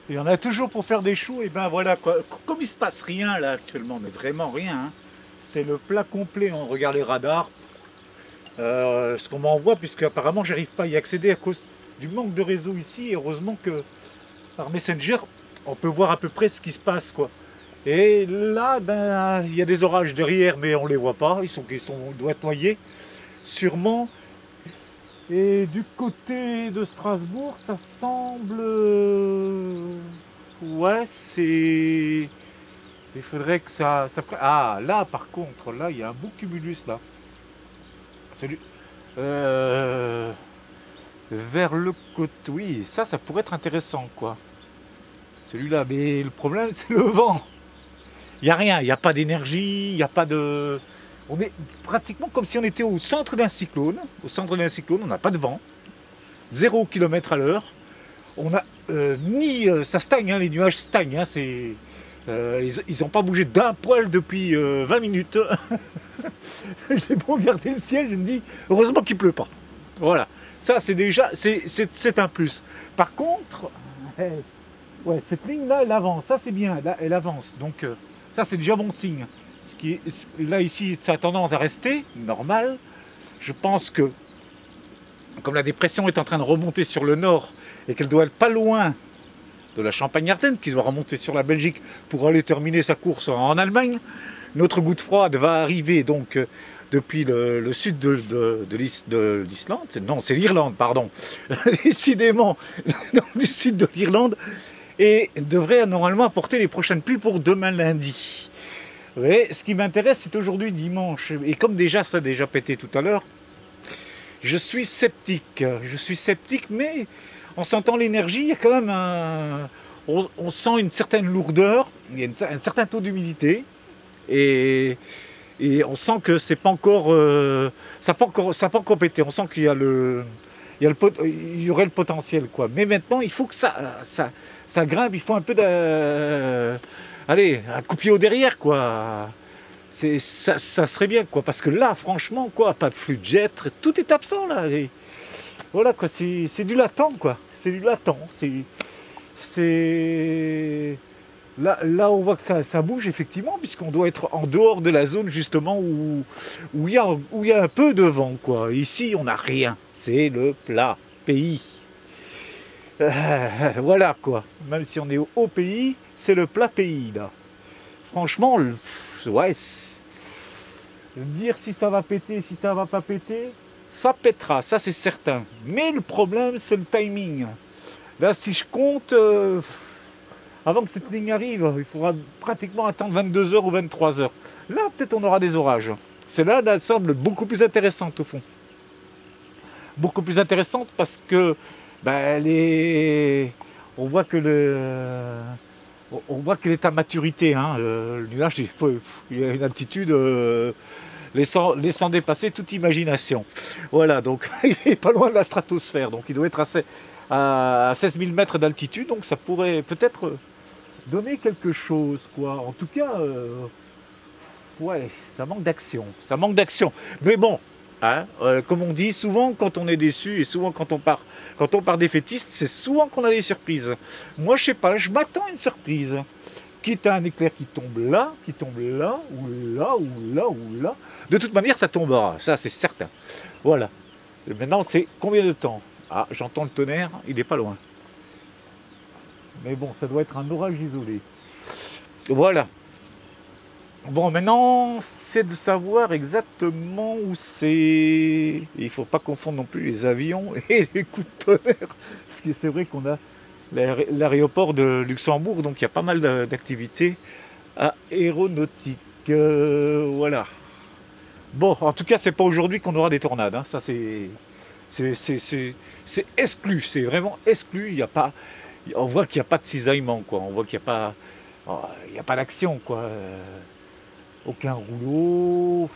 Il y en a toujours pour faire des choux, et ben voilà quoi. Comme il se passe rien là actuellement, mais vraiment rien, hein, c'est le plat complet. On regarde les radars, ce qu'on m'envoie, puisque apparemment j'arrive pas à y accéder à cause du manque de réseau ici. Et heureusement que par Messenger, on peut voir à peu près ce qui se passe quoi. Et là, ben, il y a des orages derrière, mais on les voit pas. Ils doivent être noyés, sûrement. Et du côté de Strasbourg, ça semble... Ouais, c'est... Il faudrait que ça... Ah, là, par contre, là, il y a un beau cumulus, là. Celui... Euh, Vers le côté... Oui, ça pourrait être intéressant, quoi. Celui-là, mais le problème, c'est le vent. Il n'y a rien, il n'y a pas d'énergie, il n'y a pas de... On est pratiquement comme si on était au centre d'un cyclone. Au centre d'un cyclone, on n'a pas de vent. 0 km à l'heure. On a ça stagne, hein, les nuages stagnent. Hein, ils n'ont pas bougé d'un poil depuis 20 minutes. J'ai beau regarder le ciel, je me dis, heureusement qu'il ne pleut pas. Voilà. Ça, c'est déjà, c'est un plus. Par contre, ouais, cette ligne-là, elle avance. Ça, c'est bien, là, elle avance. Donc, ça, c'est déjà bon signe. Là, ici, ça a tendance à rester normal. Je pense que, comme la dépression est en train de remonter sur le nord et qu'elle doit être pas loin de la Champagne-Ardenne, qui doit remonter sur la Belgique pour aller terminer sa course en Allemagne, notre goutte froide va arriver donc depuis le sud de l'Islande. Non, c'est l'Irlande, pardon. Décidément, du sud de l'Irlande, et devrait normalement apporter les prochaines pluies pour demain lundi. Ouais, ce qui m'intéresse, c'est aujourd'hui dimanche. Et comme déjà ça a déjà pété tout à l'heure, je suis sceptique. Je suis sceptique, mais en sentant l'énergie, il y a quand même on sent une certaine lourdeur, il y a un certain taux d'humidité. Et on sent que c'est pas encore, ça n'a pas encore pété. On sent qu'il y a il y aurait le potentiel, quoi. Mais maintenant, il faut que ça grimpe. Il faut un peu allez, un coup de pied au derrière, quoi. Ça serait bien, quoi. Parce que là, franchement, quoi, pas de flux de jet, tout est absent, là. Et voilà, quoi. C'est du latent, quoi. C'est du latent. Là, on voit que ça bouge, effectivement, puisqu'on doit être en dehors de la zone, justement, où il y a un peu de vent, quoi. Ici, on n'a rien. C'est le plat pays. Voilà, quoi. Même si on est au pays, c'est le plat pays, là. Franchement, ouais, dire si ça va péter, si ça va pas péter, ça pètera, ça c'est certain. Mais le problème, c'est le timing. Là, si je compte, avant que cette ligne arrive, il faudra pratiquement attendre 22 heures ou 23 heures. Là, peut-être on aura des orages. Celle-là, elle semble beaucoup plus intéressante, au fond. Beaucoup plus intéressante parce que ben, on voit que on voit qu'il est à maturité. Hein. Le nuage, il y a une altitude laissant dépasser toute imagination. Voilà, donc il n'est pas loin de la stratosphère. Donc il doit être à 16 000 mètres d'altitude. Donc ça pourrait peut-être donner quelque chose, quoi. En tout cas, ouais, ça manque d'action. Ça manque d'action. Mais bon, hein, comme on dit, souvent quand on est déçu et souvent quand on part défaitiste, c'est souvent qu'on a des surprises. Moi, je sais pas, je m'attends à une surprise. Quitte à un éclair qui tombe là, ou là, ou là, ou là. De toute manière, ça tombera, ça c'est certain. Voilà. Et maintenant, c'est combien de temps? Ah, j'entends le tonnerre, il n'est pas loin. Mais bon, ça doit être un orage isolé. Voilà. Bon, maintenant, c'est de savoir exactement où c'est. Il ne faut pas confondre non plus les avions et les coups de tonnerre. Parce que c'est vrai qu'on a l'aéroport de Luxembourg, donc il y a pas mal d'activités aéronautiques. Voilà. Bon, en tout cas, c'est pas aujourd'hui qu'on aura des tornades. Hein. Ça, c'est exclu. C'est vraiment exclu. Il y a pas, on voit qu'il n'y a pas de cisaillement, quoi. On voit qu'il n'y a pas, il y a pas d'action, quoi. Aucun rouleau,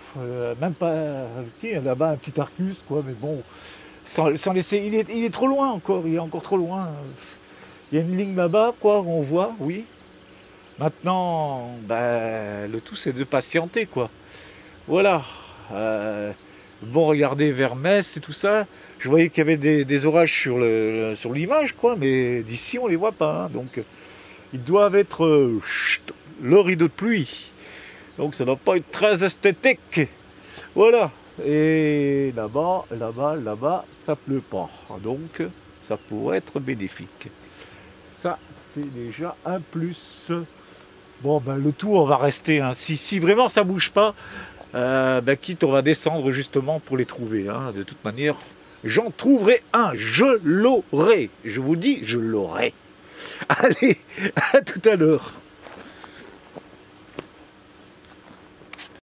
même pas. Là-bas un petit Arcus, quoi. Mais bon, sans laisser. Il est trop loin encore. Il est encore trop loin. Il y a une ligne là-bas, quoi. On voit, oui. Maintenant, ben, le tout c'est de patienter, quoi. Voilà. Bon, regardez vers Metz et tout ça. Je voyais qu'il y avait des orages sur l'image, quoi, mais d'ici on les voit pas. Hein. Donc ils doivent être le rideau de pluie. Donc ça ne doit pas être très esthétique. Voilà. Et là-bas, ça pleut pas. Donc ça pourrait être bénéfique. Ça, c'est déjà un plus. Bon, ben, le tout, on va rester. Hein. Si vraiment ça bouge pas, ben, quitte, on va descendre justement pour les trouver. Hein. De toute manière, j'en trouverai un. Je l'aurai. Je vous dis, je l'aurai. Allez, à tout à l'heure.